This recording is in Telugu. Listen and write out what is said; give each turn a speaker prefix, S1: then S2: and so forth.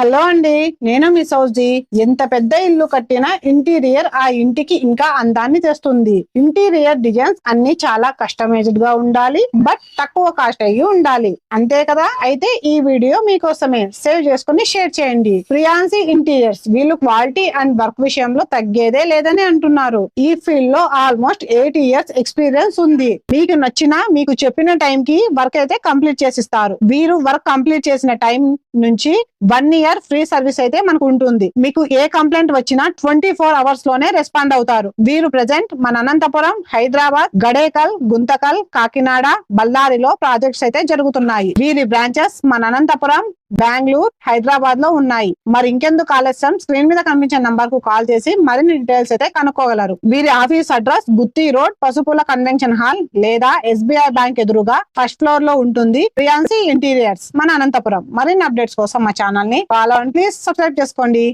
S1: హలో అండి, నేను మీ సౌజీ. ఎంత పెద్ద ఇల్లు కట్టినా ఇంటీరియర్ ఆ ఇంటికి ఇంకా అందాన్ని తెస్తుంది. ఇంటీరియర్ డిజైన్స్ అన్ని చాలా కస్టమైజ్డ్ గా ఉండాలి, బట్ తక్కువ కాస్ట్ అయ్యి ఉండాలి. అంతే కదా? అయితే ఈ వీడియో మీకోసమే. సేవ్ చేసుకుని షేర్ చేయండి. ప్రియాన్సీ ఇంటీరియర్స్ వీళ్ళు క్వాలిటీ అండ్ వర్క్ విషయంలో తగ్గేదే లేదని అంటున్నారు. ఈ ఫీల్డ్ లో ఆల్మోస్ట్ 8 years ఎక్స్పీరియన్స్ ఉంది. మీకు నచ్చిన మీకు చెప్పిన టైం కి వర్క్ అయితే కంప్లీట్ చేసిస్తారు. వీరు వర్క్ కంప్లీట్ చేసిన టైం నుంచి 1 year ఫ్రీ సర్వీస్ అయితే మనకు ఉంటుంది. మీకు ఏ కంప్లైంట్ వచ్చినా 24 hours లోనే రెస్పాండ్ అవుతారు. వీరు ప్రెజెంట్ మన అనంతపురం, హైదరాబాద్, గడేకల్, గుంతకల్, కాకినాడ, బళ్ళారిలో ప్రాజెక్ట్స్ అయితే జరుగుతున్నాయి. వీరి బ్రాంచెస్ మన అనంతపురం, బెంగళూరు, హైదరాబాద్ లో ఉన్నాయి. మరి ఇంకెందుకు ఆలస్యం, స్క్రీన్ మీద కనిపించే నంబర్ కు కాల్ చేసి మరిన్ని డీటెయిల్స్ అయితే కనుక్కోగలరు. వీరి ఆఫీస్ అడ్రస్ గుత్తి రోడ్, పసుపుల కన్వెన్షన్ హాల్ లేదా SBI బ్యాంక్ ఎదురుగా ఫస్ట్ ఫ్లోర్ లో ఉంటుంది. ప్రియాన్సీ ఇంటీరియర్స్ మన అనంతపురం. మరిన్ని అప్డేట్స్ కోసం మా ఛానల్ ని ఫాలో అండ్ ప్లీజ్ సబ్స్క్రైబ్ చేసుకోండి.